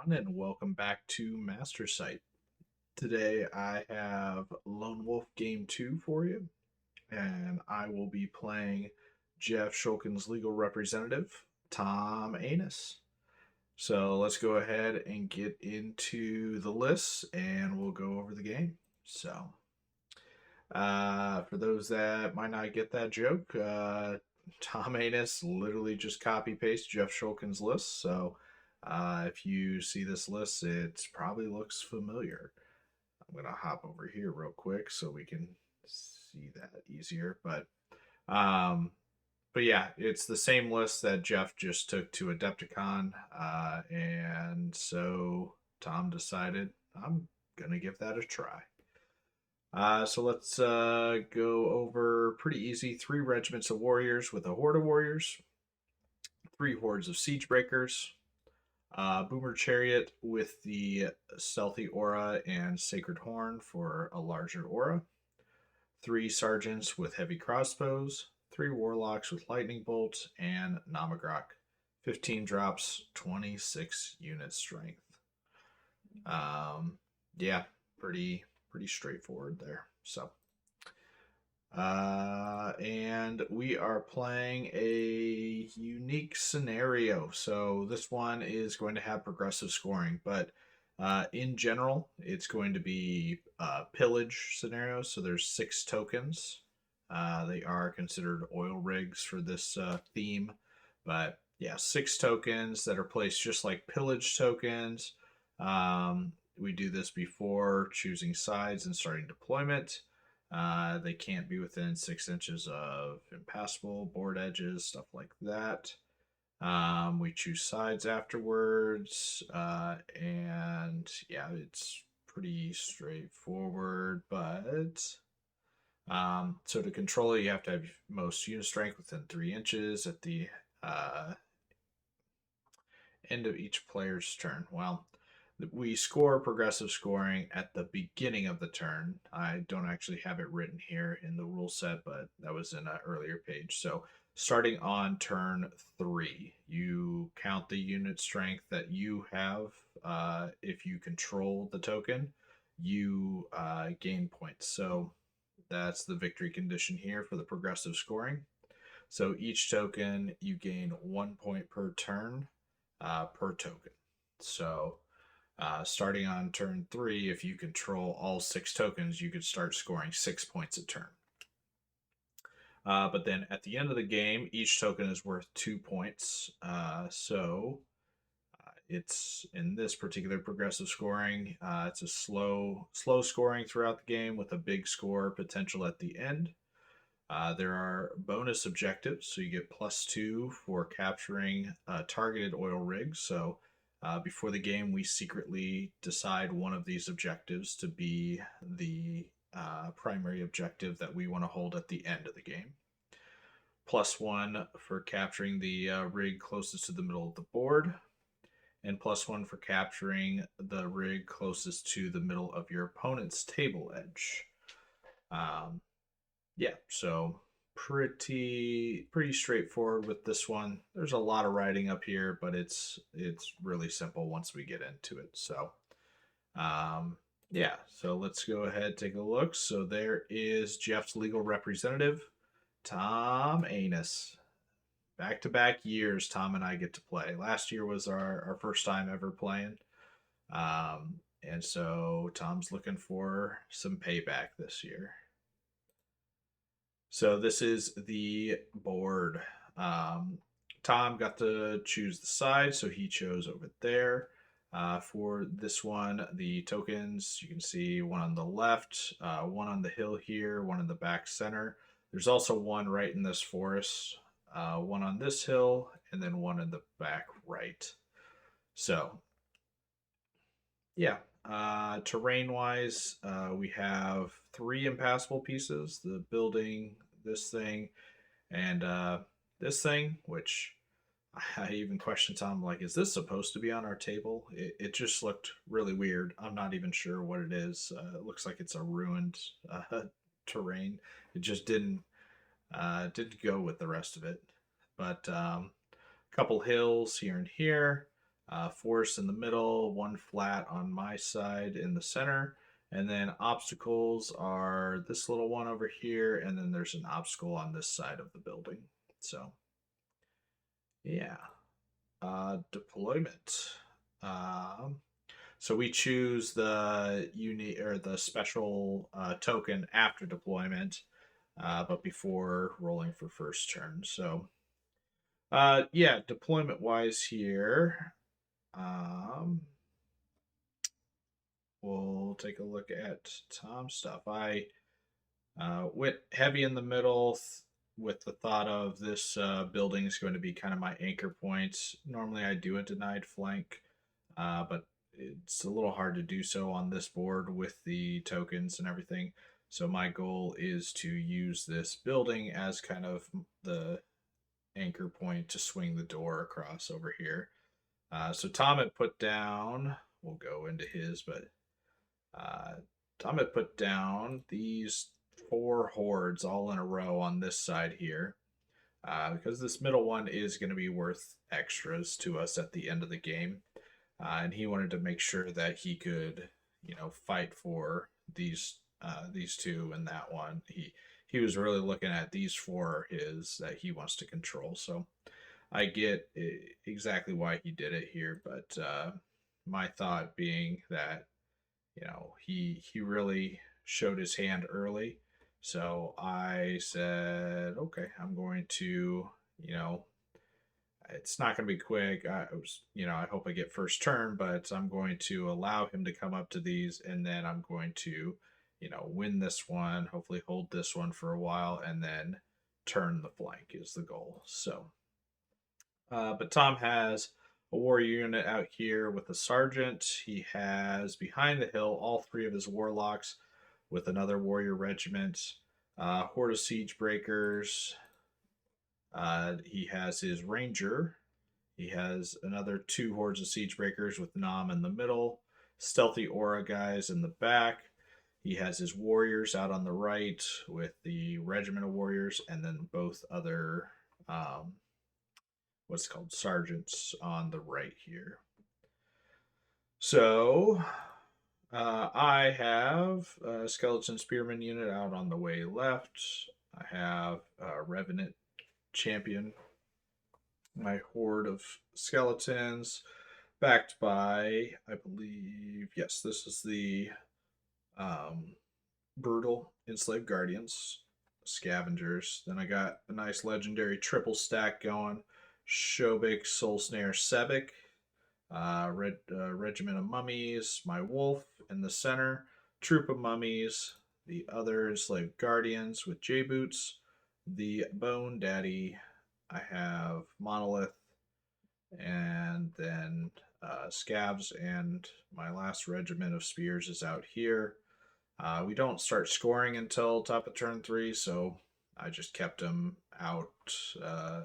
and welcome back to Master Site. Today I have Lone Wolf Game 2 for you, and I will be playing Jeff Shulkin's legal representative, Tom Anus. So let's go ahead and get into the lists and we'll go over the game. For those that might not get that joke, Tom Anus literally just copy paste Jeff Shulkin's list. So if you see this list, it probably looks familiar. I'm gonna hop over here real quick so we can see that easier. Um, but yeah, it's the same list that Jeff just took to Adepticon, and so Tom decided I'm gonna give that a try. So let's go over pretty easy. 3 regiments of warriors with a horde of warriors, 3 hordes of siege breakers, boomer chariot with the stealthy aura and sacred horn for a larger aura, 3 sergeants with heavy crossbows, 3 warlocks with lightning bolt, and Namagrok. 15 drops, 26 unit strength. Yeah, pretty straightforward there. And we are playing a unique scenario. So this one is going to have progressive scoring, but in general, it's going to be pillage scenarios. So there's 6 tokens. They are considered oil rigs for this theme, but yeah, 6 tokens that are placed just like pillage tokens. We do this before choosing sides and starting deployment. They can't be within 6 inches of impassable board edges, stuff like that. We choose sides afterwards, and yeah, it's pretty straightforward. But so to control it, you have to have most unit strength within 3 inches at the end of each player's turn. Well, we score progressive scoring at the beginning of the turn. I don't actually have it written here in the rule set, but that was in an earlier page. So starting on turn 3, you count the unit strength that you have. If you control the token, you gain points. So that's the victory condition here for the progressive scoring. So each token, you gain 1 point per turn per token. So starting on turn 3, if you control all 6 tokens, you could start scoring 6 points a turn. But then at the end of the game, each token is worth 2 points. It's in this particular progressive scoring. It's a slow scoring throughout the game with a big score potential at the end. There are bonus objectives, so you get +2 for capturing targeted oil rigs. So before the game, we secretly decide one of these objectives to be the primary objective that we want to hold at the end of the game. +1 for capturing the rig closest to the middle of the board, and +1 for capturing the rig closest to the middle of your opponent's table edge. Yeah, so pretty straightforward with this one. There's a lot of writing up here, but it's really simple once we get into it. So yeah, so let's go ahead and take a look. So there is Jeff's legal representative, Tom Anus. Back-to-back years Tom and I get to play. Last year was our first time ever playing. And so Tom's looking for some payback this year. So this is the board. Tom got to choose the side, so he chose over there. For this one, the tokens, you can see one on the left, one on the hill here, one in the back center. There's also one right in this forest, one on this hill, and then one in the back right. So, yeah. Terrain wise, we have 3 impassable pieces: the building, this thing, and this thing, which I even questioned Tom, like, is this supposed to be on our table? It just looked really weird. I'm not even sure what it is. It looks like it's a ruined terrain. It just didn't go with the rest of it. But a couple hills here and here. Force in the middle, one flat on my side in the center, and then obstacles are this little one over here, and then there's an obstacle on this side of the building. So, yeah. Deployment. Um, so we choose the uni or the special token after deployment, but before rolling for first turn. So, yeah, deployment wise here, um, we'll take a look at Tom's stuff. I went heavy in the middle with the thought of this building is going to be kind of my anchor point. Normally, I do a denied flank, but it's a little hard to do so on this board with the tokens and everything. So my goal is to use this building as kind of the anchor point to swing the door across over here. So Tom had put down, we'll go into his, but uh, Tom had put down these four hordes all in a row on this side here. Because this middle one is going to be worth extras to us at the end of the game. And he wanted to make sure that he could, fight for these two and that one. He was really looking at these four his that he wants to control. So I get exactly why he did it here, but my thought being that he really showed his hand early. So I said, okay, I'm going to, it's not going to be quick. I hope I get first turn, but I'm going to allow him to come up to these, and then I'm going to, win this one, hopefully hold this one for a while, and then turn the flank is the goal. So, but Tom has a warrior unit out here with a sergeant. He has behind the hill all three of his warlocks with another warrior regiment, horde of siege breakers. He has his ranger. He has another two hordes of siege breakers with Nam in the middle, stealthy aura guys in the back. He has his warriors out on the right with the regiment of warriors, and then both other what's called sergeants on the right here. So I have a skeleton spearman unit out on the way left. I have a revenant champion, my horde of skeletons, backed by, I believe, yes, this is the um, brutal enslaved guardians, scavengers. Then I got a nice legendary triple stack going. Shobik, Soul Snare, Sebek, Regiment of Mummies, my wolf in the center, Troop of Mummies, the other enslaved guardians with J Boots, the Bone Daddy. I have Monolith, and then Scabs, and my last regiment of spears is out here. We don't start scoring until top of turn 3, so I just kept them out. Uh,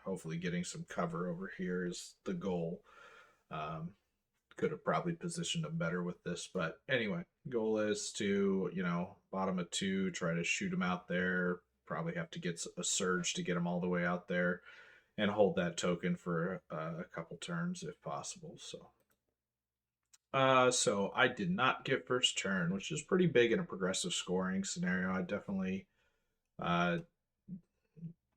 Hopefully, getting some cover over here is the goal. Um, could have probably positioned them better with this, but anyway, goal is to bottom of 2, try to shoot them out there. Probably have to get a surge to get them all the way out there, and hold that token for a couple turns if possible. So I did not get first turn, which is pretty big in a progressive scoring scenario. I definitely uh,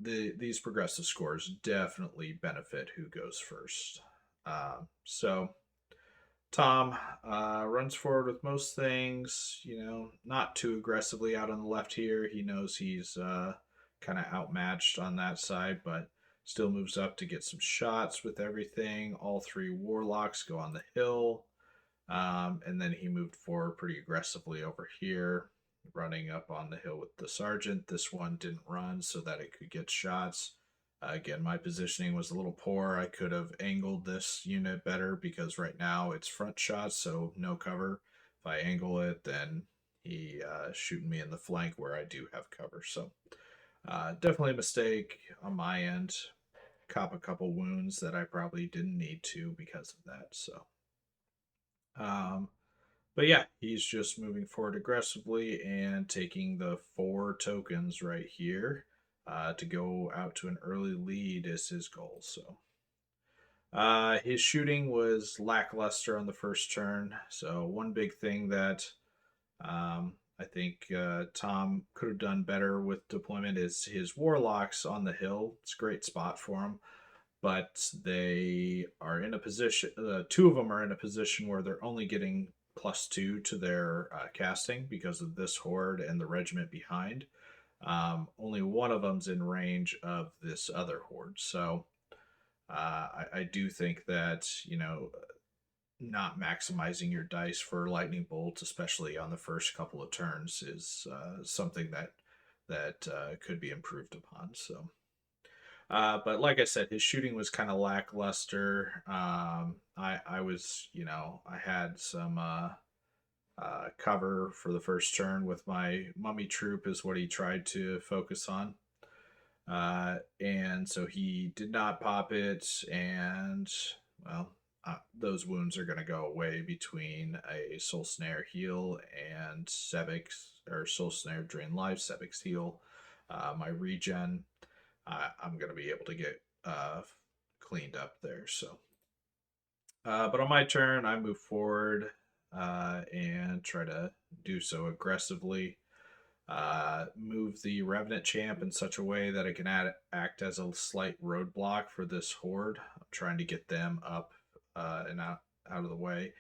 these progressive scores definitely benefit who goes first. So Tom runs forward with most things, not too aggressively out on the left here. He knows he's kind of outmatched on that side, but still moves up to get some shots with everything. All three warlocks go on the hill. And then he moved forward pretty aggressively over here, running up on the hill with the sergeant. This one didn't run so that it could get shots. Again, my positioning was a little poor. I could have angled this unit better because right now it's front shots, so no cover. If I angle it, then he shooting me in the flank where I do have cover. So definitely a mistake on my end. Cop a couple wounds that I probably didn't need to because of that. So um, but yeah, he's just moving forward aggressively and taking the 4 tokens right here to go out to an early lead is his goal. So His shooting was lackluster on the first turn. So one big thing that I think Tom could have done better with deployment is his warlocks on the hill. It's a great spot for him, but they are in a position. Two of them are in a position where they're only getting +2 to their casting because of this horde and the regiment behind. Only one of them's in range of this other horde, so I do think that not maximizing your dice for lightning bolts, especially on the first couple of turns, is something that could be improved upon. So, but like I said, his shooting was kind of lackluster. I was, I had some cover for the first turn with my mummy troop, is what he tried to focus on. And so he did not pop it, and well, those wounds are going to go away between a Soul Snare heal and Sebek's, or Soul Snare Drain Life, Sebek's heal. My regen, I'm going to be able to get cleaned up there. So, but on my turn, I move forward and try to do so aggressively. Move the Revenant Champ in such a way that it can act as a slight roadblock for this horde. I'm trying to get them up and out of the way.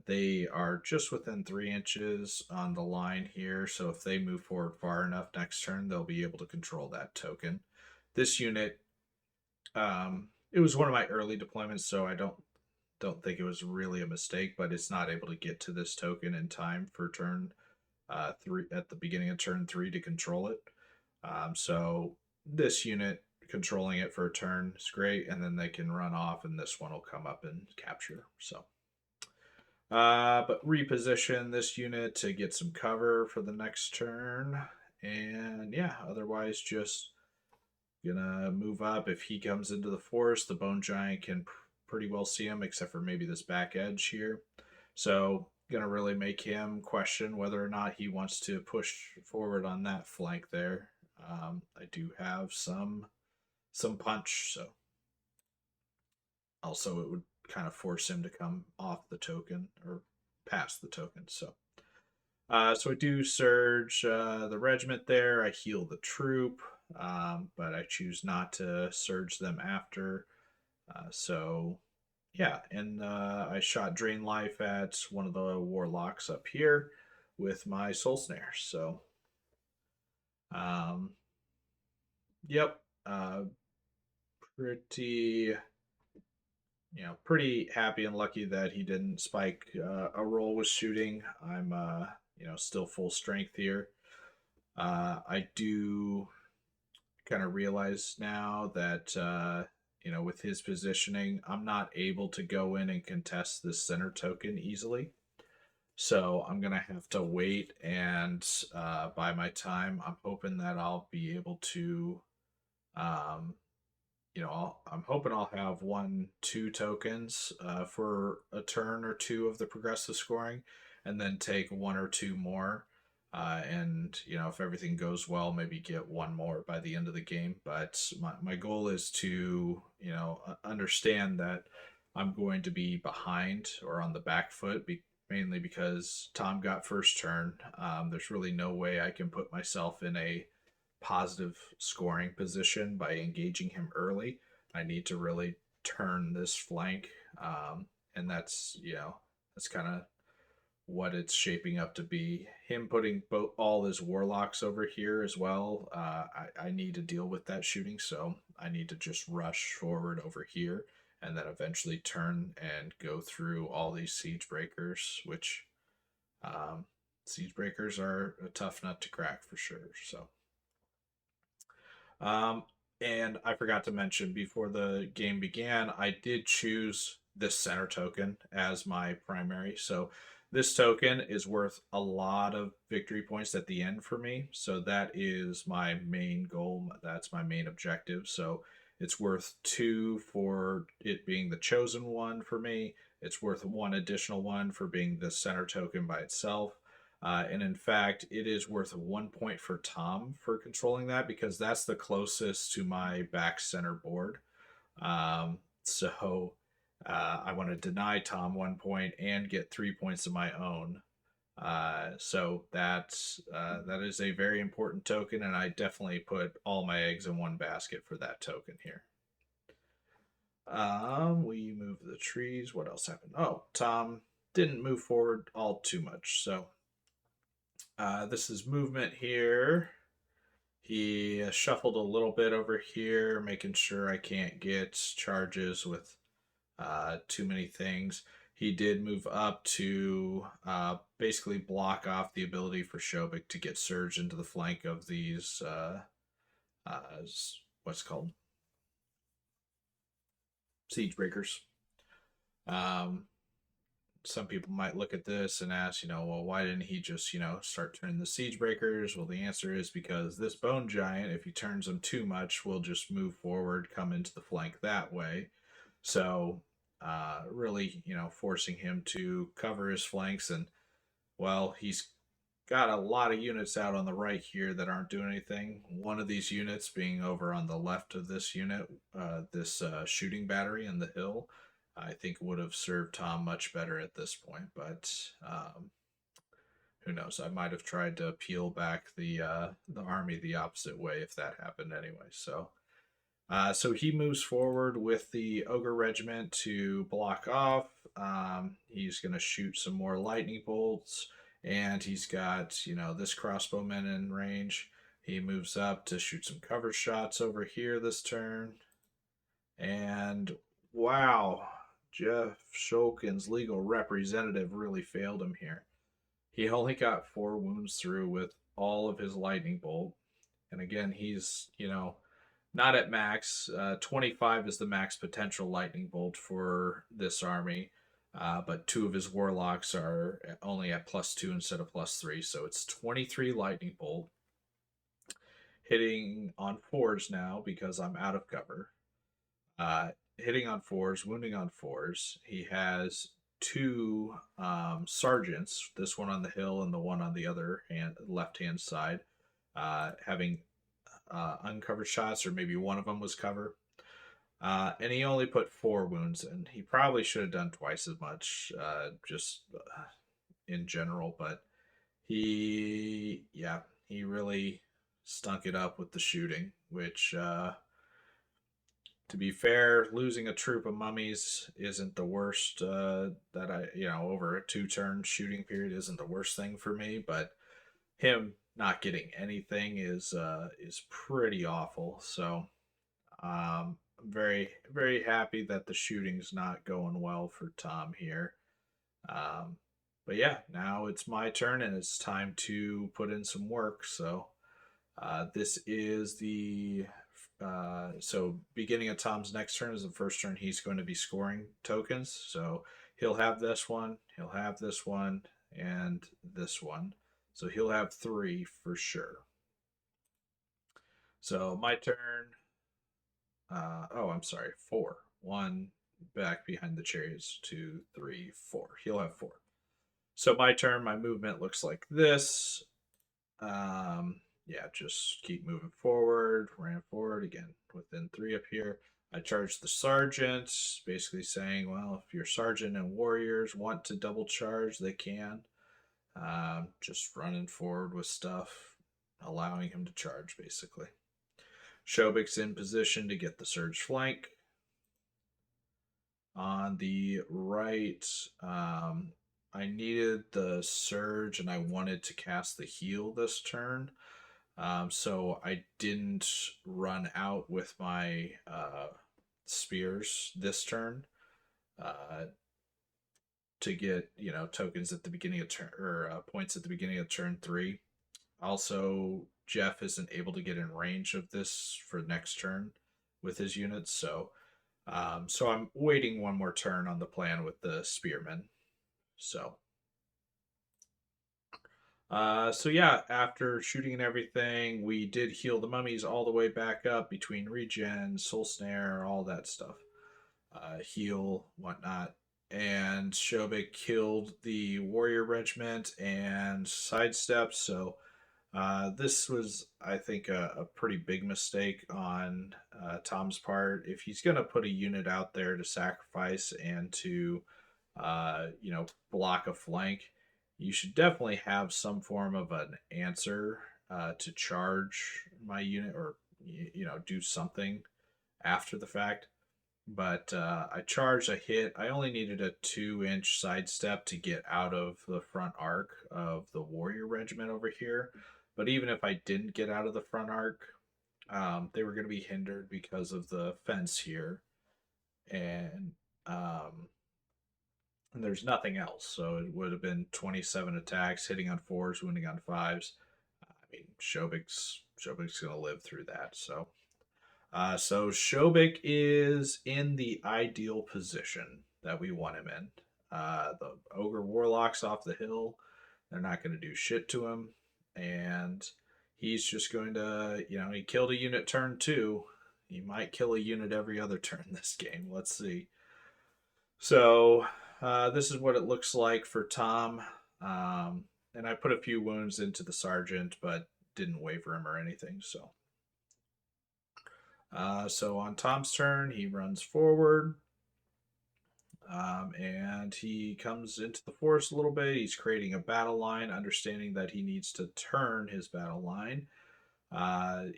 They are just within 3 inches on the line here, so if they move forward far enough next turn, they'll be able to control that token. This unit, it was one of my early deployments, so I don't think it was really a mistake, but it's not able to get to this token in time for turn 3 at the beginning of turn 3 to control it. So this unit controlling it for a turn is great, and then they can run off, and this one will come up and capture. So, but reposition this unit to get some cover for the next turn, and yeah, otherwise just gonna move up. If he comes into the forest, the Bone Giant can pretty well see him, except for maybe this back edge here. So gonna really make him question whether or not he wants to push forward on that flank there. I do have some punch, so also it would kind of force him to come off the token or past the token. So so I do surge the regiment there. I heal the troop, but I choose not to surge them after. So yeah, and I shot Drain Life at one of the warlocks up here with my Soul Snare. So, um, yep, pretty, pretty happy and lucky that he didn't spike a roll with shooting. I'm, still full strength here. I do kind of realize now that, with his positioning, I'm not able to go in and contest this center token easily. So I'm going to have to wait and buy my time. I'm hoping that I'll be able to, um, I'm hoping I'll have 1, 2 tokens for a turn or two of the progressive scoring, and then take 1 or 2 more. And if everything goes well, maybe get 1 more by the end of the game. But my goal is to understand that I'm going to be behind or on the back foot, mainly because Tom got first turn. There's really no way I can put myself in a positive scoring position by engaging him early. I need to really turn this flank, and that's kind of what it's shaping up to be. Him putting all his warlocks over here as well. I need to deal with that shooting, so I need to just rush forward over here and then eventually turn and go through all these siege breakers, which siege breakers are a tough nut to crack for sure. So, um, and I forgot to mention before the game began, I did choose this center token as my primary. So this token is worth a lot of victory points at the end for me. So that is my main goal. That's my main objective. So it's worth 2 for it being the chosen one for me. It's worth 1 additional one for being the center token by itself. And in fact, it is worth 1 point for Tom for controlling that, because that's the closest to my back center board. So I want to deny Tom 1 point and get 3 points of my own. So that is a very important token, and I definitely put all my eggs in one basket for that token here. We move the trees. What else happened? Oh, Tom didn't move forward all too much. So this is movement here. He shuffled a little bit over here, making sure I can't get charges with too many things. He did move up to basically block off the ability for Shobik to get surged into the flank of these uh, what's called siege breakers. Um, some people might look at this and ask, well, why didn't he just, start turning the siege breakers? Well, the answer is because this bone giant, if he turns them too much, will just move forward, come into the flank that way. So, really, forcing him to cover his flanks. And, well, he's got a lot of units out on the right here that aren't doing anything. One of these units being over on the left of this unit, this shooting battery in the hill, I think would have served Tom much better at this point. But who knows? I might have tried to peel back the army the opposite way if that happened anyway. So he moves forward with the Ogre Regiment to block off. He's going to shoot some more lightning bolts, and he's got, this crossbowman in range. He moves up to shoot some cover shots over here this turn. And wow, Jeff Shulkin's legal representative really failed him here. He only got 4 wounds through with all of his lightning bolt. And again, he's, not at max. 25 is the max potential lightning bolt for this army. But 2 of his warlocks are only at +2 instead of +3. So it's 23 lightning bolt. Hitting on 4s now because I'm out of cover. Hitting on 4s, wounding on 4s. He has 2 sergeants, this one on the hill and the one on the other left-hand side, having uncovered shots, or maybe one of them was cover. And he only put 4 wounds in. He probably should have done twice as much, just in general. But he really stunk it up with the shooting, which, to be fair, losing a troop of mummies isn't the worst. Over a 2-turn shooting period isn't the worst thing for me, but him not getting anything is pretty awful. So I'm very, very happy that the shooting's not going well for Tom here. But yeah, now it's my turn and it's time to put in some work. So this is the so beginning of Tom's next turn is the first turn he's going to be scoring tokens. So he'll have this one, he'll have this one, and this one. So he'll have 3 for sure. So my turn. I'm sorry, 4. 1 back behind the chariots. 2, 3, 4. He'll have 4. So my turn. My movement looks like this. Just keep moving forward. Ran forward again within 3 up here. I charge the sergeant, basically saying, well, if your sergeant and warriors want to double charge, they can. Just running forward with stuff, allowing him to charge, basically. Shobik's in position to get the surge flank. On the right, I needed the surge and I wanted to cast the heal this turn. So I didn't run out with my spears this turn to get tokens at the beginning of turn, or points at the beginning of turn 3. Also, Jeff isn't able to get in range of this for next turn with his units, so I'm waiting one more turn on the plan with the spearmen. After shooting and everything, we did heal the mummies all the way back up between regen, soul snare, all that stuff. Heal, whatnot. And Shobik killed the warrior regiment and sidestep, so This was, I think, a pretty big mistake on Tom's part. If he's going to put a unit out there to sacrifice and to, block a flank, you should definitely have some form of an answer to charge my unit, or do something after the fact. But I charged, I hit. I only needed a 2-inch sidestep to get out of the front arc of the warrior regiment over here. But even if I didn't get out of the front arc, they were going to be hindered because of the fence here. And and there's nothing else. So it would have been 27 attacks, hitting on 4s, wounding on 5s. I mean, Shobik's going to live through that. So Shobik is in the ideal position that we want him in. The Ogre Warlocks off the hill, they're not going to do shit to him. And he's just going to, he killed a unit turn 2. He might kill a unit every other turn this game. Let's see. So this is what it looks like for Tom. And I put a few wounds into the sergeant, but didn't waver him or anything. So on Tom's turn, he runs forward. And he comes into the forest a little bit. He's creating a battle line, understanding that he needs to turn his battle line.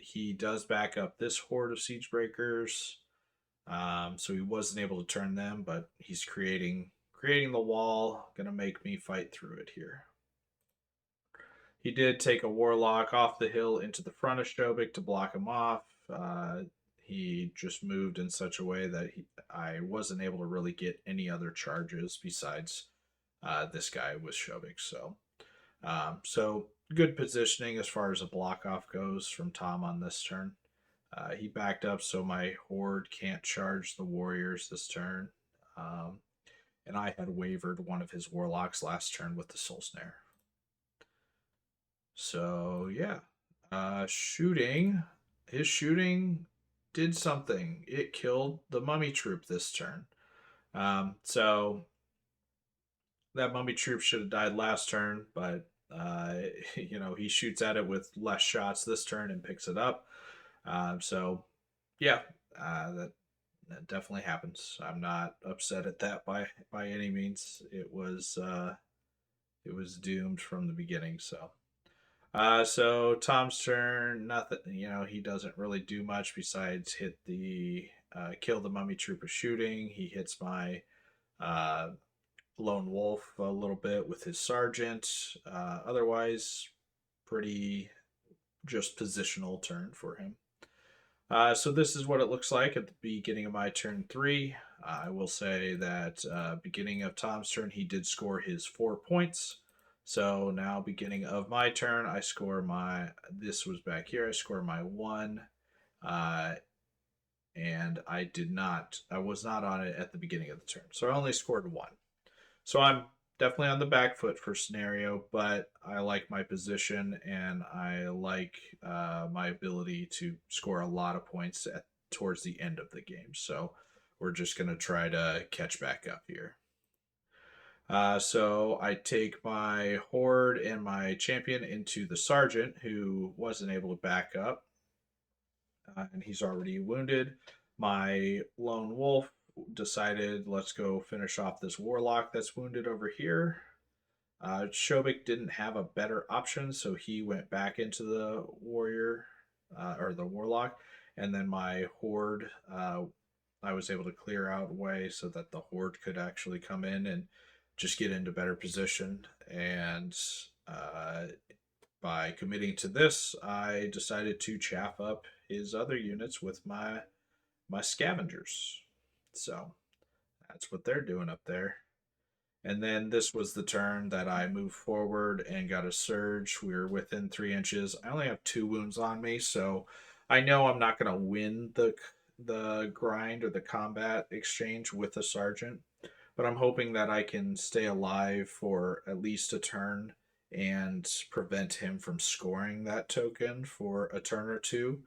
He does back up this horde of siege breakers. So he wasn't able to turn them, but he's creating the wall. Gonna make me fight through it here. He did take a warlock off the hill into the front of Shobik to block him off. He just moved in such a way that I wasn't able to really get any other charges besides this guy with Shobik. So good positioning as far as a block off goes from Tom on this turn. He backed up so my horde can't charge the warriors this turn. And I had wavered one of his warlocks last turn with the soul snare. So yeah, his shooting did something. It killed the mummy troop this turn. So that mummy troop should have died last turn, but he shoots at it with less shots this turn and picks it up. So yeah, that definitely happens. I'm not upset at that by any means. It was doomed from the beginning. So Tom's turn. Nothing. He doesn't really do much besides hit the kill the mummy troop with shooting. He hits my lone wolf a little bit with his sergeant. Otherwise, pretty just positional turn for him. So this is what it looks like at the beginning of my turn 3. I will say that beginning of Tom's turn, he did score his 4 points. So now beginning of my turn, I score this was back here, I score my 1. And I was not on it at the beginning of the turn. So I only scored 1. So I'm definitely on the back foot for scenario, but I like my position and I like my ability to score a lot of points towards the end of the game. So we're just going to try to catch back up here. So I take my horde and my champion into the sergeant, who wasn't able to back up, and he's already wounded. My lone wolf decided, let's go finish off this warlock that's wounded over here. Shobik didn't have a better option, so he went back into the warrior or the warlock, and then my horde, I was able to clear out way so that the horde could actually come in and just get into better position. And by committing to this, I decided to chaff up his other units with my scavengers. So that's what they're doing up there. And then this was the turn that I moved forward and got a surge. We were within 3 inches. I only have 2 wounds on me, so I know I'm not going to win the grind or the combat exchange with a sergeant, but I'm hoping that I can stay alive for at least a turn and prevent him from scoring that token for a turn or two.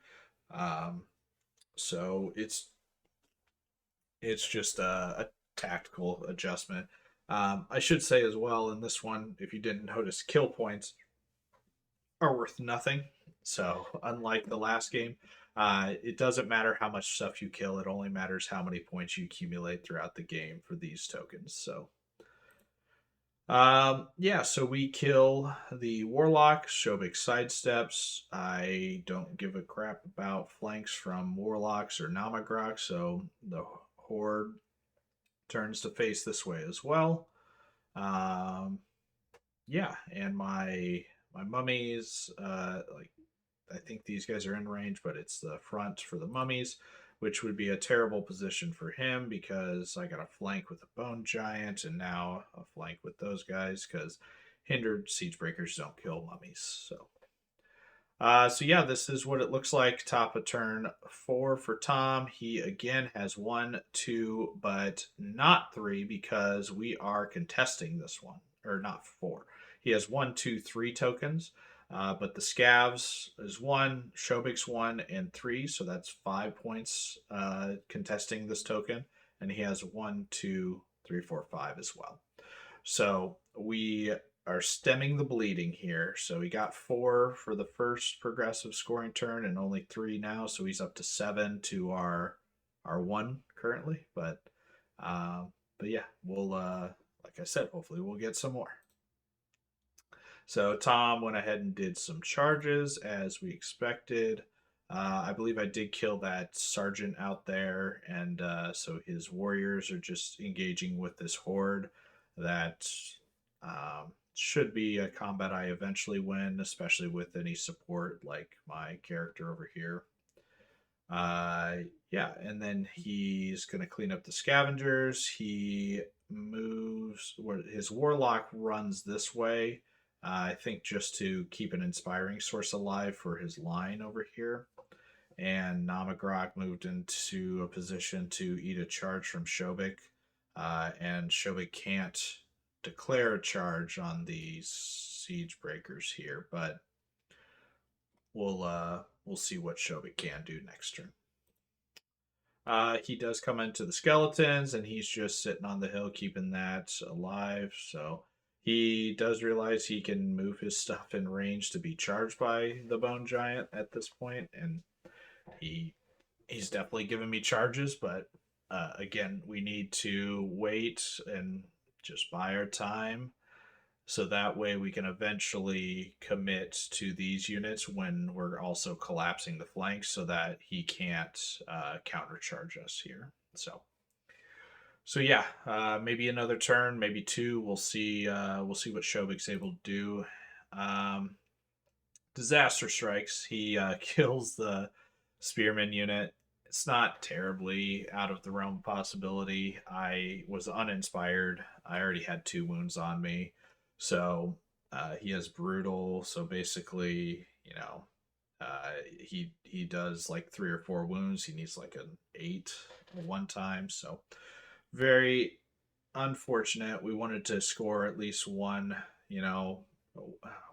So it's just a tactical adjustment. I should say as well in this one, if you didn't notice, kill points are worth nothing. So unlike the last game, it doesn't matter how much stuff you kill. It only matters how many points you accumulate throughout the game for these tokens. So yeah, so we kill the Warlock. Shobik sidesteps. I don't give a crap about flanks from Warlocks or Namagrok, so the Horde turns to face this way as well. Um, yeah, and my mummies, like I think these guys are in range, but it's the front for the mummies, which would be a terrible position for him because I got a flank with a bone giant and now a flank with those guys because hindered siege breakers don't kill mummies. So yeah, this is what it looks like. Top of turn 4 for Tom. He again has 1, 2, but not 3 because we are contesting this one, or not 4. He has 1, 2, 3 tokens, but the scavs is 1, Shobik's 1, and 3, so that's 5 points contesting this token, and he has 1, 2, 3, 4, 5 as well. So we are stemming the bleeding here. So he got 4 for the first progressive scoring turn and only 3 now. So he's up to 7 to our 1 currently. But yeah, we'll like I said, hopefully we'll get some more. So Tom went ahead and did some charges as we expected. I believe I did kill that sergeant out there, and so his warriors are just engaging with this horde that should be a combat I eventually win, especially with any support like my character over here. Uh, yeah, and then he's going to clean up the scavengers. He moves where his warlock runs this way. I think just to keep an inspiring source alive for his line over here. And Namagrok moved into a position to eat a charge from Shobik. And Shobik can't declare a charge on these siege breakers here, but we'll see what Shobik can do next turn. He does come into the skeletons, and he's just sitting on the hill, keeping that alive. So he does realize he can move his stuff in range to be charged by the bone giant at this point, and he's definitely giving me charges. But again, we need to wait and just buy our time so that way we can eventually commit to these units when we're also collapsing the flanks so that he can't countercharge us here. So yeah, maybe another turn, maybe 2. We'll see. We'll see what Shobik's able to do. Um, Disaster strikes. He kills the spearman unit. It's not terribly out of the realm of possibility. I was uninspired. I already had 2 wounds on me. So he has brutal. So basically, he does like 3 or 4 wounds. He needs like an 8 one time. So very unfortunate. We wanted to score at least 1.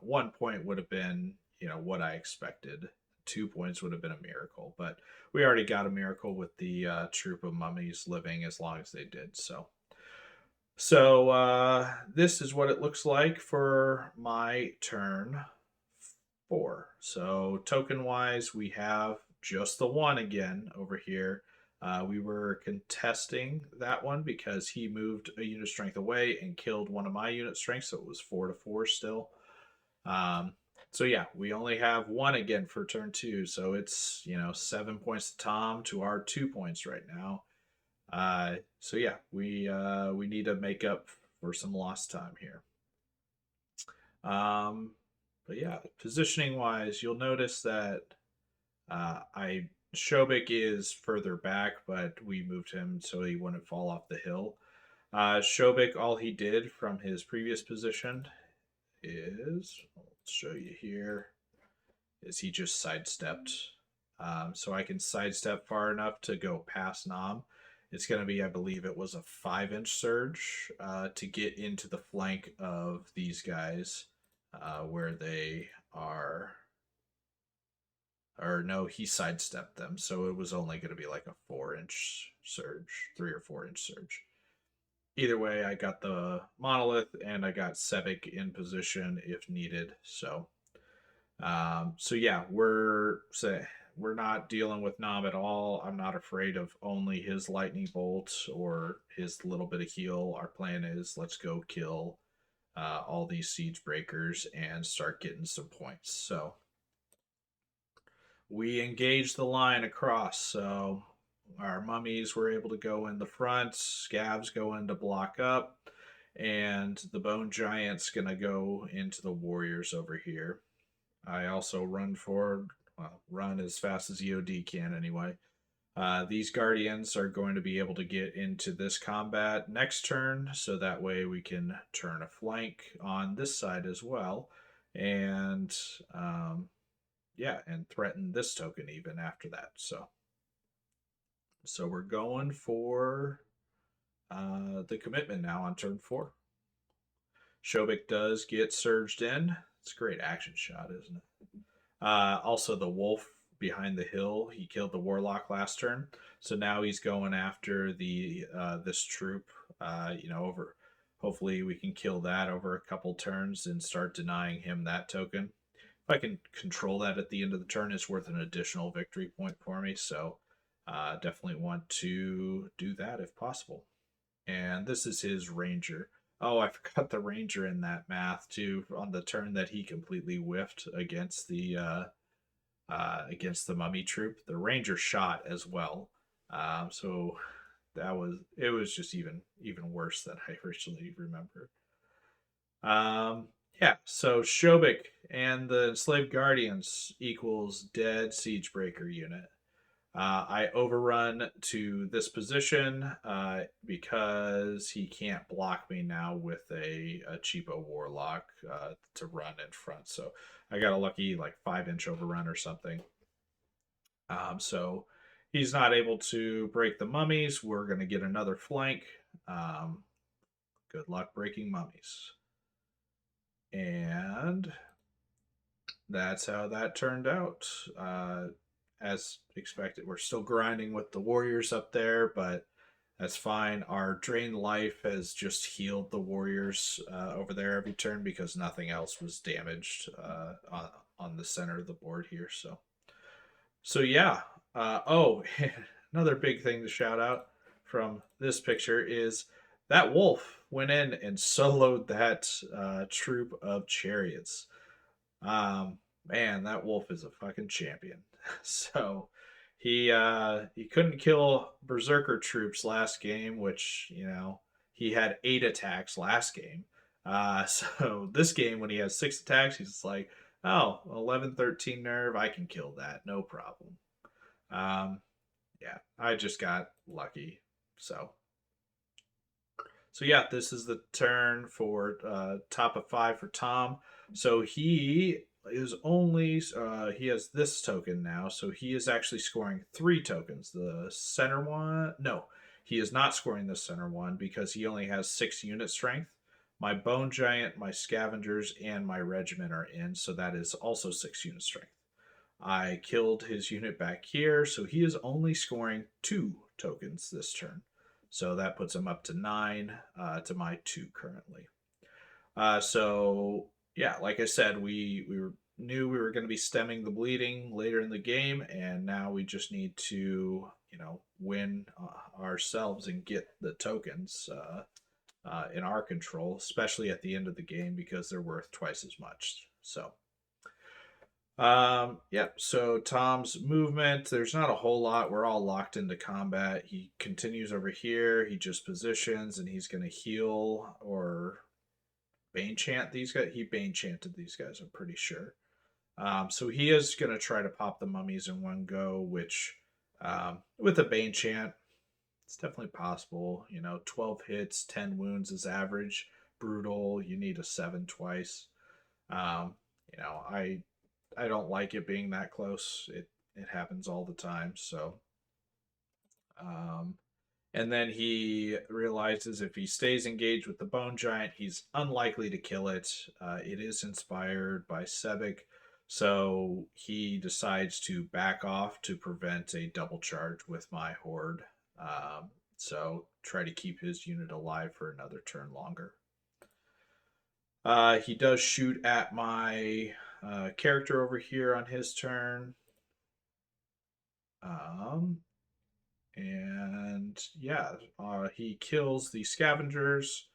1 point would have been what I expected. 2 points would have been a miracle, but we already got a miracle with the troop of mummies living as long as they did. So this is what it looks like for my turn 4. So token wise, we have just the 1 again over here. We were contesting that one because he moved a unit strength away and killed one of my unit strengths, so it was 4-4 still. So yeah, we only have 1 again for turn 2, so it's 7 points to Tom to our 2 points right now. So yeah, we need to make up for some lost time here. But yeah, positioning wise, you'll notice that Shobik is further back, but we moved him so he wouldn't fall off the hill. Shobik, all he did from his previous position is, I'll show you here, is he just sidestepped. So I can sidestep far enough to go past Nam. It's going to be, I believe it was a 5-inch surge to get into the flank of these guys where they are. Or no, he sidestepped them. So it was only going to be like a 4-inch surge, 3 or 4-inch surge. Either way, I got the monolith and I got Sevik in position if needed. So So yeah, we're not dealing with Nom at all. I'm not afraid of only his lightning bolt or his little bit of heal. Our plan is let's go kill all these siege breakers and start getting some points. So we engage the line across. So our mummies were able to go in the front, scavs go in to block up, and the bone giant's gonna go into the warriors over here. I also run forward, well, run as fast as EoD can anyway. These guardians are going to be able to get into this combat next turn, so that way we can turn a flank on this side as well, and yeah, and threaten this token even after that. So we're going for the commitment now on turn 4. Shobik does get surged in. It's a great action shot, isn't it? Also, the wolf behind the hill, he killed the warlock last turn, so now he's going after the this troop. Over. Hopefully, we can kill that over a couple turns and start denying him that token. If I can control that at the end of the turn, it's worth an additional victory point for me. So, definitely want to do that if possible. And this is his ranger. Oh, I forgot the ranger in that math too. On the turn that he completely whiffed against the mummy troop, the ranger shot as well. So it was just even worse than I originally remember. Yeah, so Shobik and the enslaved guardians equals dead siegebreaker unit. I overrun to this position because he can't block me now with a cheapo warlock to run in front. So I got a lucky like 5-inch overrun or something. So he's not able to break the mummies. We're going to get another flank. Good luck breaking mummies. And that's how that turned out. As expected, we're still grinding with the warriors up there, but that's fine. Our drain life has just healed the warriors over there every turn because nothing else was damaged on the center of the board here. So yeah. Oh, another big thing to shout out from this picture is that wolf went in and soloed that troop of chariots. Man, that wolf is a fucking champion. So he couldn't kill berserker troops last game, which he had 8 attacks last game. So this game when he has 6 attacks, he's like, oh, 11, 13 nerve, I can kill that, no problem. Um, yeah, I just got lucky. So yeah, this is the turn for top of 5 for Tom. So he has this token now, so he is actually scoring 3 tokens. The center one, no, he is not scoring the center one because he only has 6 unit strength. My bone giant, my scavengers, and my regiment are in, so that is also 6 unit strength. I killed his unit back here, so he is only scoring 2 tokens this turn. So that puts him up to 9 to my 2 currently. So yeah, like I said, we knew we were going to be stemming the bleeding later in the game, and now we just need to win ourselves and get the tokens in our control, especially at the end of the game because they're worth twice as much. So Tom's movement, there's not a whole lot. We're all locked into combat. He continues over here. He just positions and he's going to heal or Bane chant these guys. He Bane chanted these guys, I'm pretty sure. So he is going to try to pop the mummies in one go, which with a Bane chant, it's definitely possible. 12 hits, 10 wounds is average. Brutal. You need a 7 twice. Um, I don't like it being that close. It happens all the time. Um, and then he realizes if he stays engaged with the bone giant, he's unlikely to kill it. It is inspired by Sebek, so he decides to back off to prevent a double charge with my horde. So try to keep his unit alive for another turn longer. He does shoot at my character over here on his turn. Um, and yeah, he kills the scavengers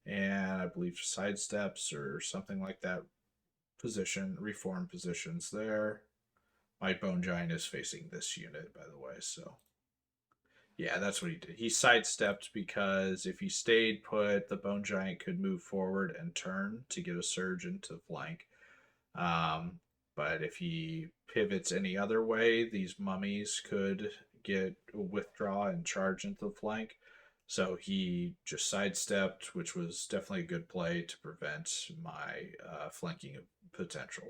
and I believe sidesteps or something like that reform positions there. My bone giant is facing this unit, by the way, so yeah, that's what he did. He sidestepped because if he stayed put, the bone giant could move forward and turn to get a surge into flank. Um, but if he pivots any other way, these mummies could get withdraw and charge into the flank. So he just sidestepped, which was definitely a good play to prevent my flanking potential.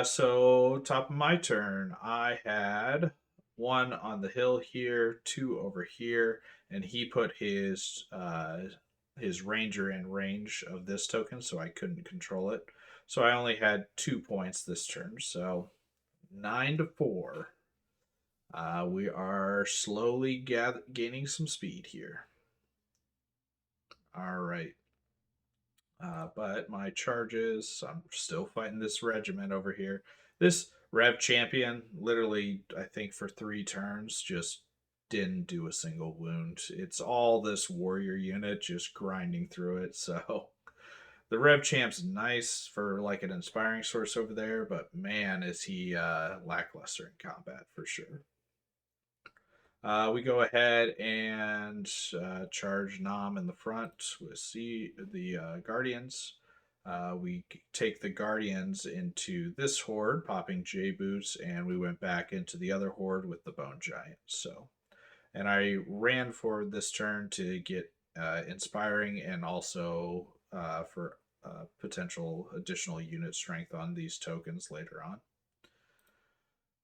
So top of my turn, I had one on the hill here, two over here, and he put his ranger in range of this token, so I couldn't control it. So I only had 2 points this turn. So 9-4. We are slowly gaining some speed here. All right. But my charges, I'm still fighting this regiment over here. This Rev champion, literally, I think for 3 turns, just didn't do a single wound. It's all this warrior unit just grinding through it. So the Rev champ's nice for like an inspiring source over there, but man, is he lackluster in combat for sure. We go ahead and charge Nam in the front with the Guardians. We take the Guardians into this horde, popping J boots, and we went back into the other horde with the Bone Giant. So, and I ran for this turn to get inspiring and also for potential additional unit strength on these tokens later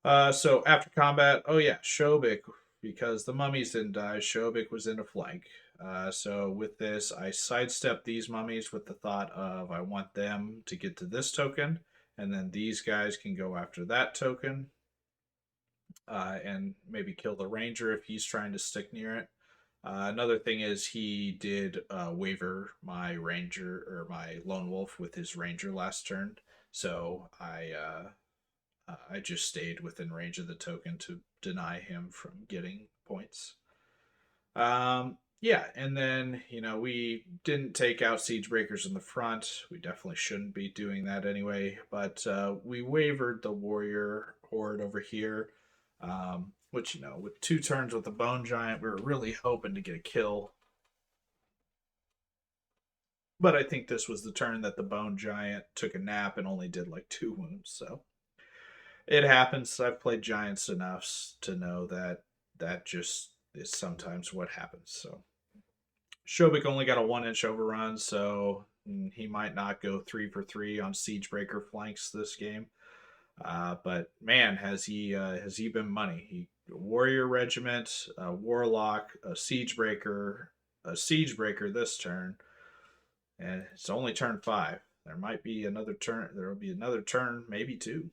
on. So after combat, oh yeah, Shobik, because the mummies didn't die, Shobik was in a flank. So with this, I sidestepped these mummies with the thought of I want them to get to this token, and then these guys can go after that token, and maybe kill the ranger if he's trying to stick near it. Another thing is he did waver my ranger or my lone wolf with his ranger last turn, so I just stayed within range of the token to deny him from getting points. Yeah, and then we didn't take out siege breakers in the front. We definitely shouldn't be doing that anyway. But we wavered the warrior horde over here, which with 2 turns with the bone giant, we were really hoping to get a kill. But I think this was the turn that the bone giant took a nap and only did like 2 wounds. So it happens. I've played giants enough to know that that just is sometimes what happens. So Shobik only got a 1-inch overrun, so he might not go 3 for 3 on Siegebreaker flanks this game. But man, has he been money? He warrior regiment, a warlock, a Siegebreaker this turn, and it's only turn 5. There might be another turn. There will be another turn, maybe 2.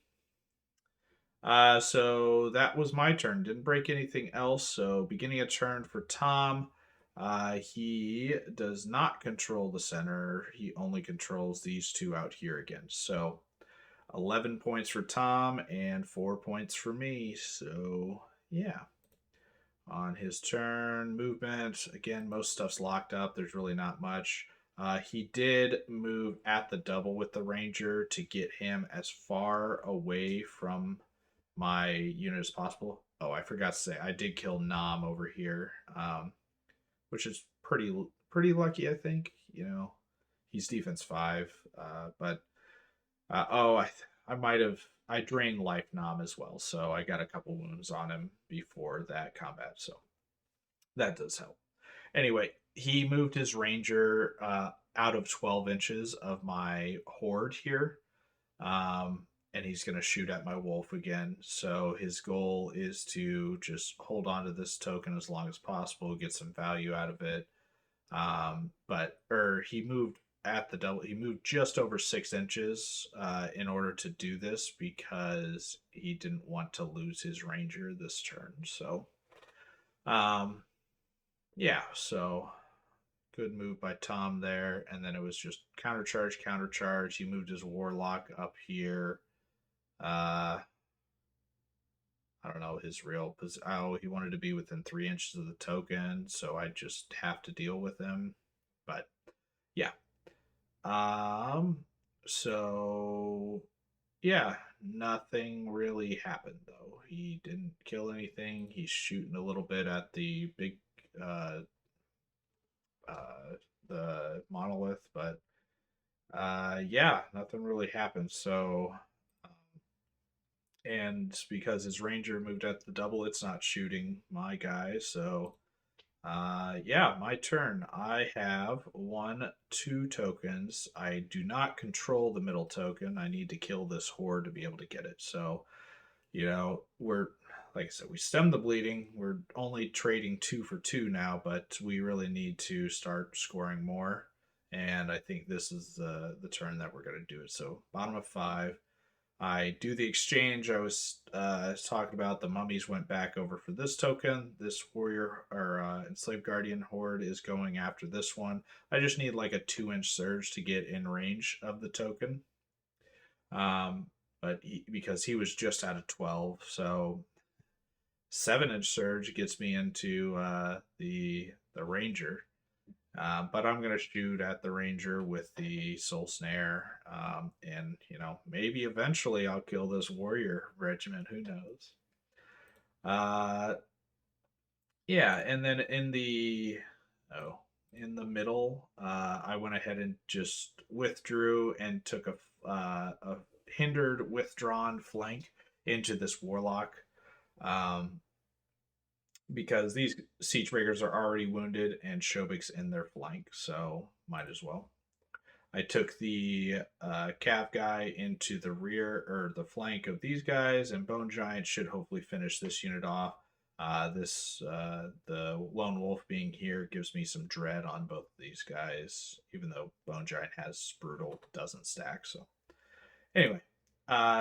So that was my turn. Didn't break anything else. So beginning a turn for Tom. He does not control the center. He only controls these 2 out here again. So 11 points for Tom and 4 points for me. So yeah. On his turn, movement. Again, most stuff's locked up. There's really not much. He did move at the double with the Ranger to get him as far away from my unit as possible. Oh, I forgot to say, I did kill Nam over here, which is pretty lucky, I think. He's defense 5, but I might have I drained life Nam as well, so I got a couple wounds on him before that combat, so that does help. Anyway, he moved his ranger out of 12 inches of my horde here. And he's going to shoot at my wolf again. So his goal is to just hold on to this token as long as possible, get some value out of it. He moved at the double. He moved just over 6 inches in order to do this because he didn't want to lose his ranger this turn. So, yeah. So good move by Tom there. And then it was just counter charge, counter charge. He moved his Warlock up here. I don't know his real position. Oh, he wanted to be within 3 inches of the token, so I just have to deal with him. But yeah. Um. So yeah, nothing really happened though. He didn't kill anything. He's shooting a little bit at the big, uh, the monolith, but yeah, nothing really happened. So, and because his ranger moved at the double, it's not shooting my guy. So, yeah, my turn. I have 2 tokens. I do not control the middle token. I need to kill this horde to be able to get it. So, we're like I said, we stemmed the bleeding. We're only trading 2 for 2 now, but we really need to start scoring more. And I think this is the turn that we're going to do it. So, bottom of 5. I do the exchange. I was talking about the mummies went back over for this token. This warrior or enslaved guardian horde is going after this one. I just need like a 2-inch surge to get in range of the token. Um, but because he was just out of 12, so 7-inch surge gets me into the ranger. But I'm going to shoot at the ranger with the soul snare. And, maybe eventually I'll kill this warrior regiment. Who knows? Uh, yeah. And then in the middle, I went ahead and just withdrew and took a hindered, withdrawn flank into this warlock. Um, because these siege breakers are already wounded and Shobik's in their flank, so might as well. I took the Cav guy into the rear or the flank of these guys, and Bone Giant should hopefully finish this unit off. The Lone Wolf being here gives me some dread on both of these guys, even though Bone Giant has Brutal, doesn't stack. So anyway,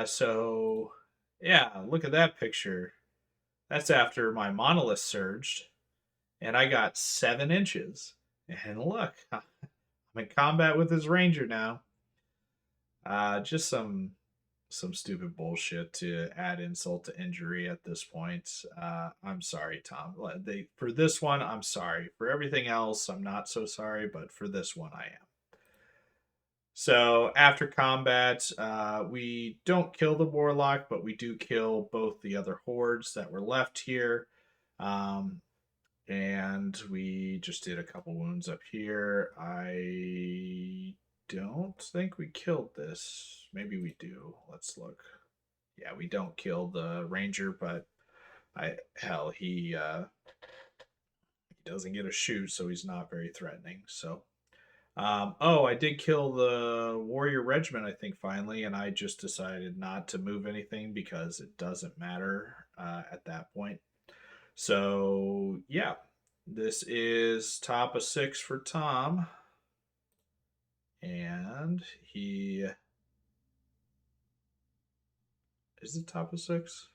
so yeah, look at that picture. That's after my monolith surged, and I got 7 inches. And look, I'm in combat with his ranger now. Just some stupid bullshit to add insult to injury at this point. I'm sorry, Tom. For this one, I'm sorry. For everything else, I'm not so sorry, but for this one, I am. So after combat, we don't kill the warlock, but we do kill both the other hordes that were left here. And we just did a couple wounds up here. I don't think we killed this. Maybe we do. Let's look. Yeah, we don't kill the ranger, but he doesn't get a shoot, so he's not very threatening. So, I did kill the warrior regiment, I think, finally, and I just decided not to move anything because it doesn't matter at that point. So, yeah, this is top of 6 for Tom. And he is it top of 6?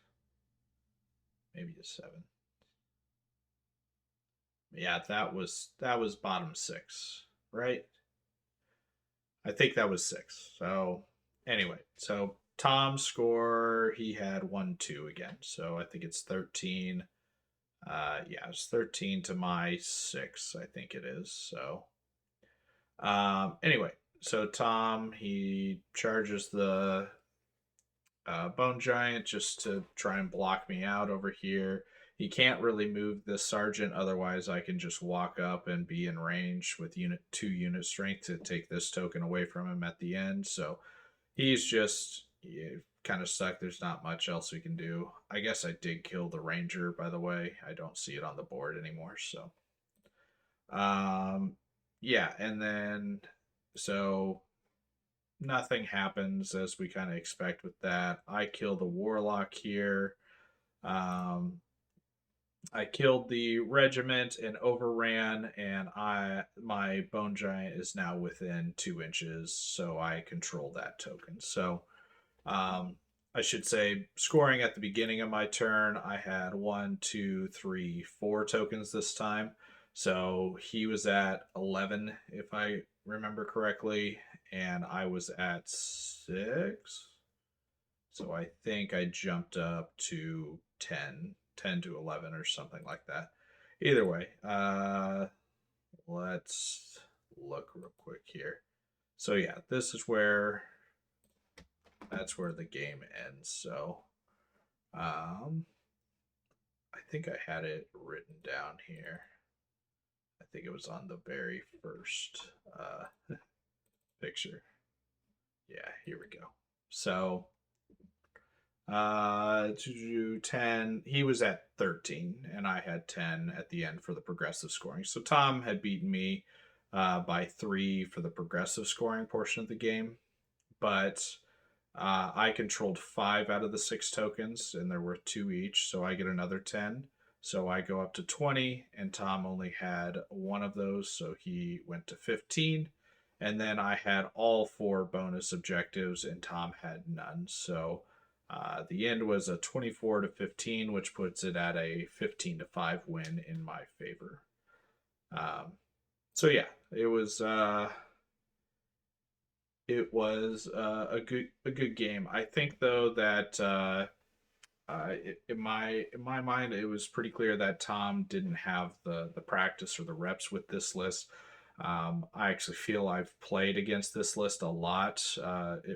Maybe a 7. Yeah, that was bottom 6, right? I think that was 6. So, anyway, so Tom's score, he had 1-2 again. So, I think it's 13. Yeah, it's 13 to my 6, I think it is. So, anyway, so Tom, he charges the Bone Giant just to try and block me out over here. He can't really move this sergeant, otherwise I can just walk up and be in range with 2 unit strength to take this token away from him at the end. So he's just kind of stuck. There's not much else we can do. I guess I did kill the ranger, by the way. I don't see it on the board anymore. So, yeah, and then so nothing happens as we kind of expect with that. I kill the warlock here. I killed the regiment and overran, and my bone giant is now within 2 inches, so I control that token. So I should say, scoring at the beginning of my turn, I had 1, 2, 3, 4 tokens this time. So he was at 11, if I remember correctly, and I was at 6. So I think I jumped up to 10 to 11 or something like that. Either way, let's look real quick here. So yeah, this is where that's where the game ends. So um, I think I had it written down here. I think it was on the very first picture. Yeah, here we go. So 10. He was at 13, and I had 10 at the end for the progressive scoring. So Tom had beaten me by 3 for the progressive scoring portion of the game, but I controlled 5 out of the 6 tokens, and there were 2 each, so I get another 10. So I go up to 20, and Tom only had 1 of those, so he went to 15. And then I had all 4 bonus objectives, and Tom had none. So the end was a 24 to 15, which puts it at a 15 to 5 win in my favor. So yeah, it was a good game. I think though that in my mind, it was pretty clear that Tom didn't have the practice or the reps with this list. I actually feel I've played against this list a lot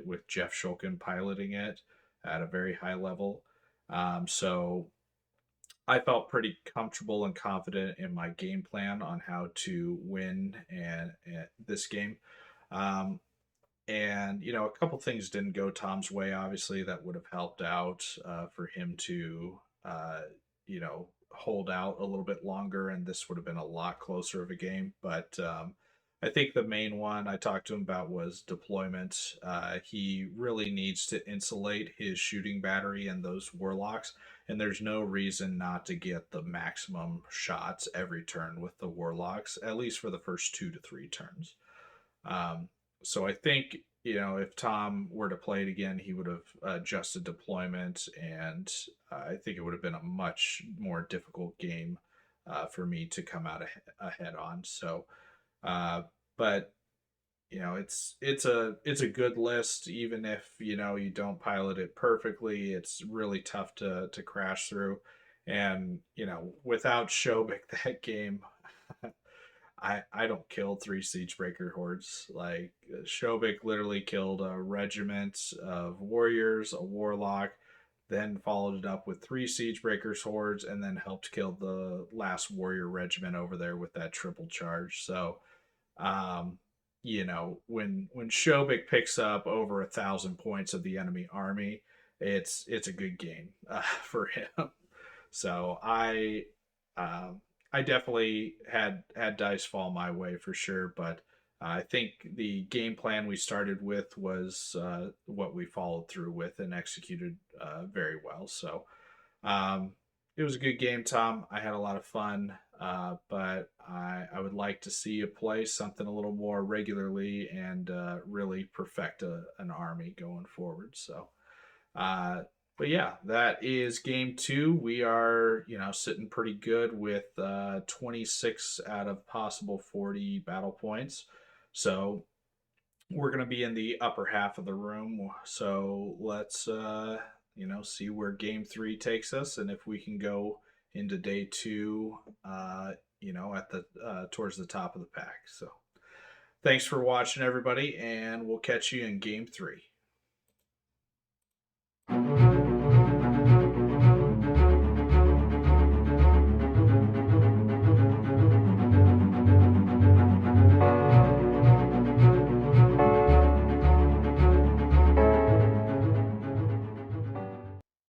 with Jeff Shulkin piloting it at a very high level. So I felt pretty comfortable and confident in my game plan on how to win and this game. Um, and a couple things didn't go Tom's way. Obviously, that would have helped out for him to hold out a little bit longer, and this would have been a lot closer of a game. But I think the main one I talked to him about was deployment. He really needs to insulate his shooting battery and those warlocks, and there's no reason not to get the maximum shots every turn with the warlocks, at least for the first 2 to 3 turns. Um, so I think if Tom were to play it again, he would have adjusted deployment, and I think it would have been a much more difficult game for me to come out ahead on. So, but it's a good list, even if you don't pilot it perfectly. It's really tough to crash through, and without Shobik that game. I don't kill 3 Siegebreaker hordes. Like Shobik literally killed a regiment of warriors, a warlock, then followed it up with 3 Siegebreakers hordes, and then helped kill the last warrior regiment over there with that triple charge. So, um, when Shobik picks up over 1,000 points of the enemy army, it's a good game for him. So I definitely had dice fall my way for sure, but I think the game plan we started with was what we followed through with and executed very well. So um, it was a good game, Tom. I had a lot of fun, but I would like to see you play something a little more regularly and really perfect an army going forward. So uh, but yeah, that is game 2. We are, sitting pretty good with 26 out of possible 40 battle points. So we're going to be in the upper half of the room. So let's, see where game 3 takes us, and if we can go into day 2, at the towards the top of the pack. So thanks for watching, everybody, and we'll catch you in game 3.